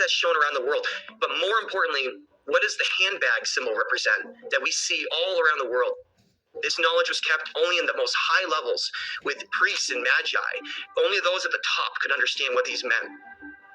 that shown around the world? But more importantly, what does the handbag symbol represent that we see all around the world? This knowledge was kept only in the most high levels with priests and magi. Only those at the top could understand what these meant.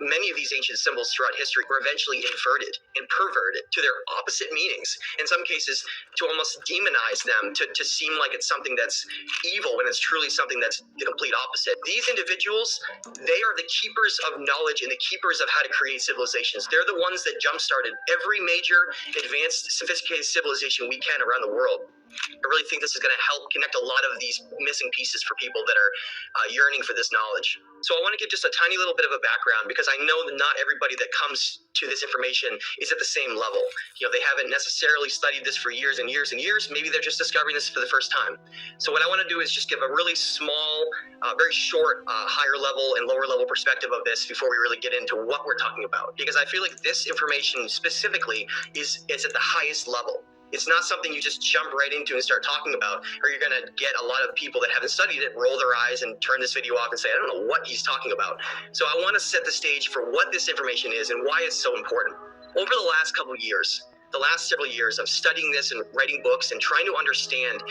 Many of these ancient symbols throughout history were eventually inverted and perverted to their opposite meanings. In some cases, to almost demonize them, to seem like it's something that's evil when it's truly something that's the complete opposite. These individuals, they are the keepers of knowledge and the keepers of how to create civilizations. They're the ones that jump-started every major advanced, sophisticated civilization we can around the world. I really think this is going to help connect a lot of these missing pieces for people that are yearning for this knowledge. So I want to give just a tiny little bit of a background, because I know that not everybody that comes to this information is at the same level. You know, they haven't necessarily studied this for years and years and years. Maybe they're just discovering this for the first time. So what I want to do is just give a really small, very short, higher level and lower level perspective of this before we really get into what we're talking about. Because I feel like this information specifically is at the highest level. It's not something you just jump right into and start talking about, or you're going to get a lot of people that haven't studied it roll their eyes and turn this video off and say, I don't know what he's talking about. So I want to set the stage for what this information is and why it's so important. Over the last couple of years, the last several years of studying this and writing books and trying to understand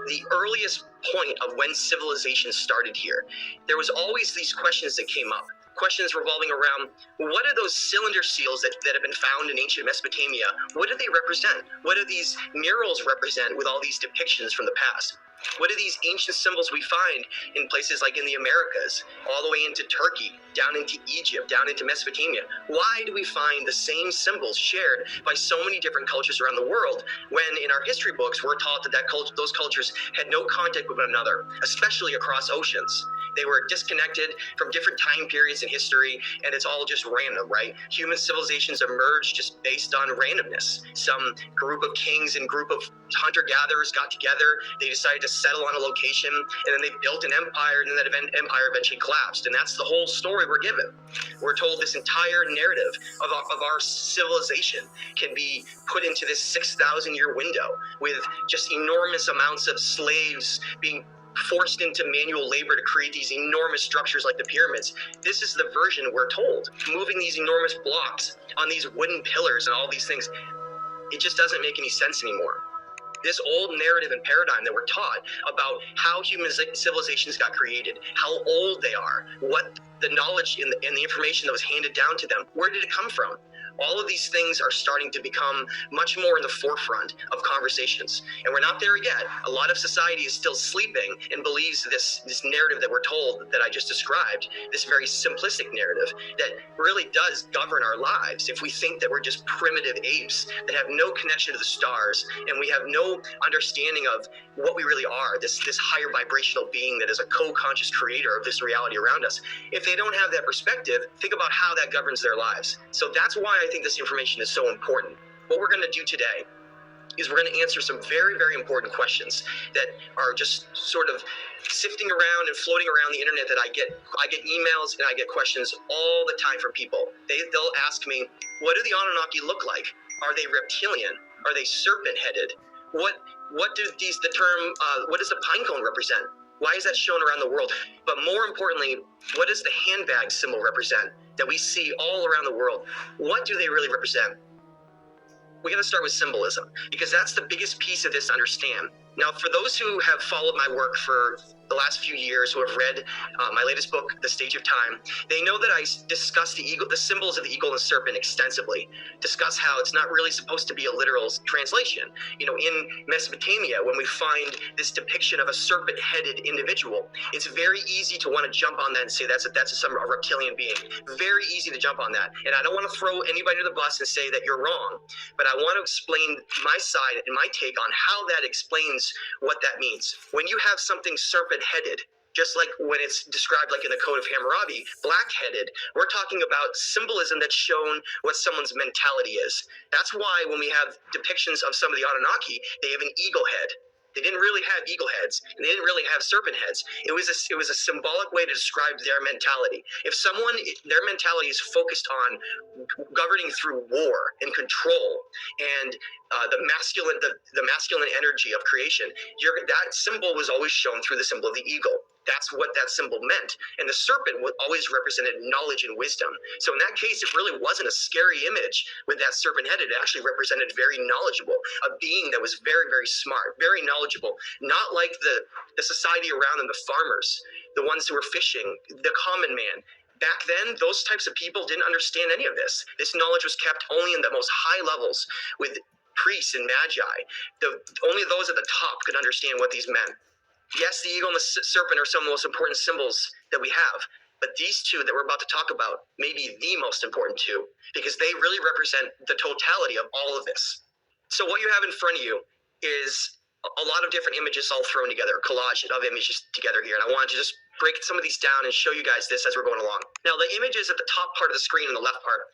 the earliest point of when civilization started here, there was always these questions that came up. Questions revolving around, what are those cylinder seals that have been found in ancient Mesopotamia? What do they represent? What do these murals represent with all these depictions from the past? What are these ancient symbols we find in places like in the Americas, all the way into Turkey, down into Egypt, down into Mesopotamia? Why do we find the same symbols shared by so many different cultures around the world when in our history books we're taught that those cultures had no contact with one another, especially across oceans? They were disconnected from different time periods in history, and it's all just random, right? Human civilizations emerged just based on randomness. Some group of kings and group of hunter-gatherers got together, they decided to settle on a location, and then they built an empire, and then that empire eventually collapsed. And that's the whole story we're given. We're told this entire narrative of our civilization can be put into this 6,000-year window with just enormous amounts of slaves being forced into manual labor to create these enormous structures like the pyramids. This is the version we're told. Moving these enormous blocks on these wooden pillars and all these things, it just doesn't make any sense anymore. This old narrative and paradigm that we're taught about how human civilizations got created, how old they are, what the knowledge and the information that was handed down to them, where did it come from? All of these things are starting to become much more in the forefront of conversations. And we're not there yet. A lot of society is still sleeping and believes this narrative that we're told that I just described, this very simplistic narrative that really does govern our lives. If we think that we're just primitive apes that have no connection to the stars and we have no understanding of what we really are, this higher vibrational being that is a co-conscious creator of this reality around us. If they don't have that perspective, think about how that governs their lives. So that's why I think this information is so important. What we're going to do today is we're going to answer some very, very important questions that are just sort of sifting around and floating around the internet that I get emails and I get questions all the time from people. They'll ask me, what do the Anunnaki look like? Are they reptilian? Are they serpent-headed? What does the pine cone represent? Why is that shown around the world? But more importantly, what does the handbag symbol represent that we see all around the world? What do they really represent? We got to start with symbolism, because that's the biggest piece of this to understand. Now, for those who have followed my work for the last few years, who have read my latest book, The Stage of Time, they know that I discuss the symbols of the eagle and serpent extensively, discuss how it's not really supposed to be a literal translation. You know, in Mesopotamia, when we find this depiction of a serpent-headed individual, it's very easy to want to jump on that and say that's a reptilian being. Very easy to jump on that. And I don't want to throw anybody to the bus and say that you're wrong, but I want to explain my side and my take on how that explains what that means. When you have something serpent-headed, just like when it's described like in the Code of Hammurabi, black-headed, we're talking about symbolism that's shown what someone's mentality is. That's why when we have depictions of some of the Anunnaki, they have an eagle head. They didn't really have eagle heads, and they didn't really have serpent heads. It was a symbolic way to describe their mentality. If their mentality is focused on governing through war and control and the masculine energy of creation, that symbol was always shown through the symbol of the eagle. That's what that symbol meant. And the serpent always represented knowledge and wisdom. So in that case, it really wasn't a scary image with that serpent headed. It actually represented very knowledgeable, a being that was very, very smart, very knowledgeable, not like the society around them, the farmers, the ones who were fishing, the common man. Back then, those types of people didn't understand any of this. This knowledge was kept only in the most high levels with priests and magi. Only those at the top could understand what these meant. Yes, the eagle and the serpent are some of the most important symbols that we have, but these two that we're about to talk about may be the most important two, because they really represent the totality of all of this. So what you have in front of you is a lot of different images all thrown together, a collage of images together here, and I wanted to just break some of these down and show you guys this as we're going along. Now, the images at the top part of the screen and the left part,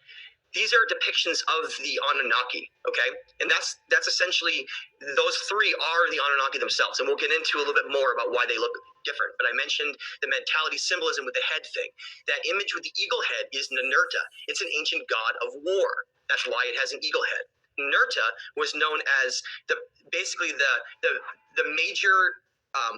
these are depictions of the Anunnaki, okay? And that's essentially, those three are the Anunnaki themselves. And we'll get into a little bit more about why they look different. But I mentioned the mentality symbolism with the head thing. That image with the eagle head is Ninurta. It's an ancient god of war. That's why it has an eagle head. Ninurta was known as basically the major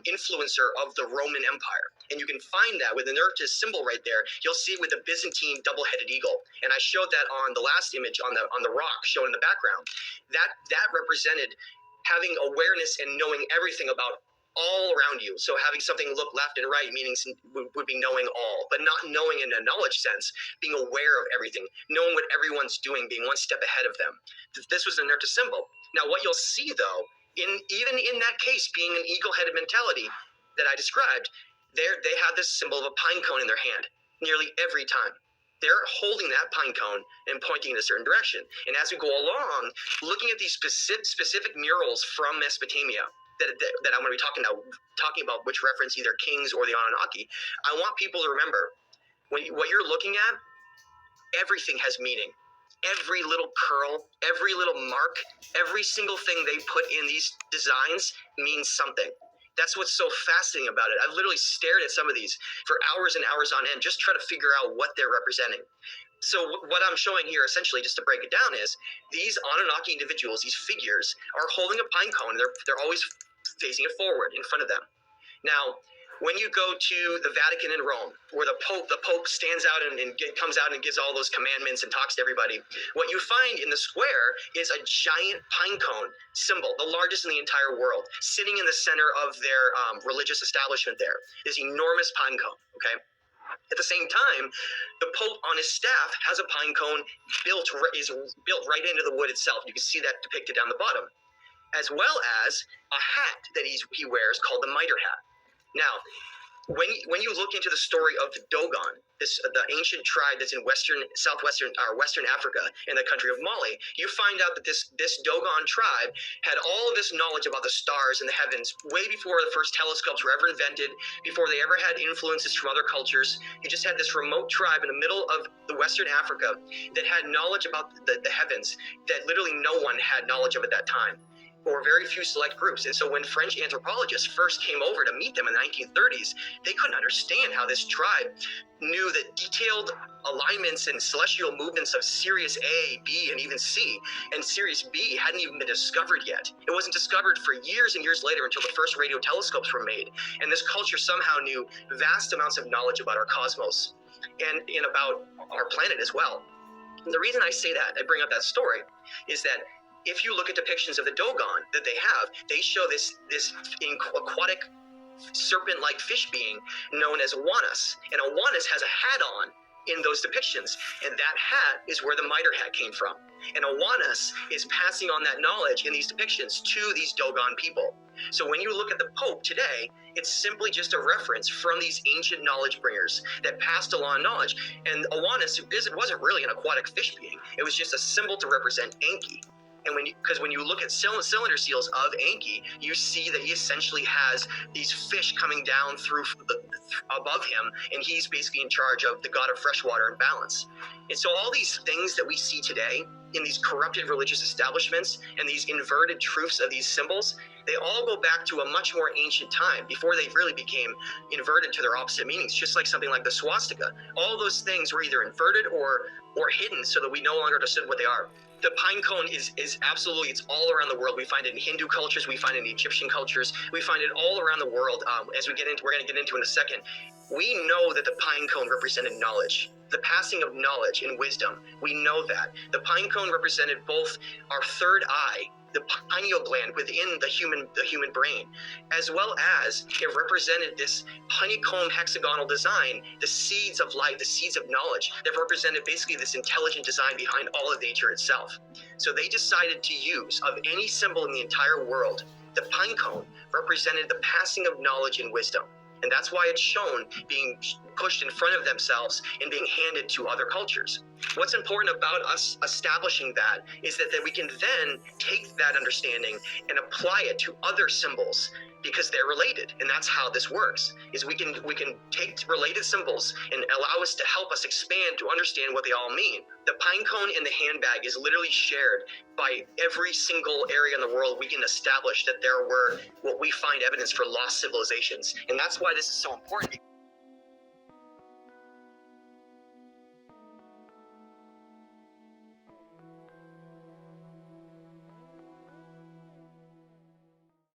influencer of the Roman Empire. And you can find that with the Ninurta's symbol right there. You'll see with the Byzantine double-headed eagle. And I showed that on the last image on the rock shown in the background. That represented having awareness and knowing everything about all around you. So having something look left and right meaning would be knowing all, but not knowing in a knowledge sense, being aware of everything, knowing what everyone's doing, being one step ahead of them. This was the Ninurta symbol. Now what you'll see though, even in that case, being an eagle-headed mentality that I described, they have this symbol of a pine cone in their hand nearly every time. They're holding that pine cone and pointing in a certain direction. And as we go along, looking at these specific murals from Mesopotamia that I'm going to be talking about, which reference either kings or the Anunnaki, I want people to remember what you're looking at. Everything has meaning. Every little curl, every little mark, every single thing they put in these designs means something. That's what's so fascinating about it. I've literally stared at some of these for hours and hours on end, just trying to figure out what they're representing. So what I'm showing here, essentially, just to break it down, is these Anunnaki individuals, these figures, are holding a pine cone. They're always facing it forward in front of them. Now, when you go to the Vatican in Rome, where the Pope stands out and comes out and gives all those commandments and talks to everybody, what you find in the square is a giant pine cone symbol, the largest in the entire world, sitting in the center of their religious establishment there. This enormous pine cone, okay? At the same time, the Pope on his staff has a pine cone built right into the wood itself. You can see that depicted down the bottom, as well as a hat that he wears called the mitre hat. Now, when you look into the story of the Dogon, the ancient tribe that's in western Africa in the country of Mali, you find out that this Dogon tribe had all of this knowledge about the stars and the heavens way before the first telescopes were ever invented, before they ever had influences from other cultures. You just had this remote tribe in the middle of the Western Africa that had knowledge about the heavens that literally no one had knowledge of at that time, or very few select groups. And so when French anthropologists first came over to meet them in the 1930s, they couldn't understand how this tribe knew the detailed alignments and celestial movements of Sirius A, B, and even C. And Sirius B hadn't even been discovered yet. It wasn't discovered for years and years later until the first radio telescopes were made. And this culture somehow knew vast amounts of knowledge about our cosmos and about our planet as well. And the reason I say that, I bring up that story, is that if you look at depictions of the Dogon that they have, they show this aquatic serpent-like fish being known as Awanas. And Awanas has a hat on in those depictions. And that hat is where the mitre hat came from. And Awanas is passing on that knowledge in these depictions to these Dogon people. So when you look at the Pope today, it's simply just a reference from these ancient knowledge bringers that passed along knowledge. And Awanas wasn't really an aquatic fish being. It was just a symbol to represent Enki. And when you look at cylinder seals of Enki, you see that he essentially has these fish coming down above him, and he's basically in charge of the god of freshwater and balance. And so all these things that we see today in these corrupted religious establishments and these inverted truths of these symbols, they all go back to a much more ancient time before they really became inverted to their opposite meanings, just like something like the swastika. All those things were either inverted or hidden so that we no longer understood what they are. The pine cone is absolutely, it's all around the world. We find it in Hindu cultures, we find it in Egyptian cultures, we find it all around the world. As we're going to get into in a second, we know that the pine cone represented knowledge, the passing of knowledge and wisdom. We know that. The pine cone represented both our third eye, the pineal gland within the human brain, as well as it represented this honeycomb hexagonal design, the seeds of life, the seeds of knowledge that represented basically this intelligent design behind all of nature itself. So they decided to use, of any symbol in the entire world, the pine cone represented the passing of knowledge and wisdom. And that's why it's shown being pushed in front of themselves and being handed to other cultures. What's important about us establishing that is that we can then take that understanding and apply it to other symbols because they're related. And that's how this works, is we can take related symbols and allow us to help us expand to understand what they all mean. The pine cone in the handbag is literally shared by every single area in the world. We can establish that there were what we find evidence for lost civilizations. And that's why this is so important.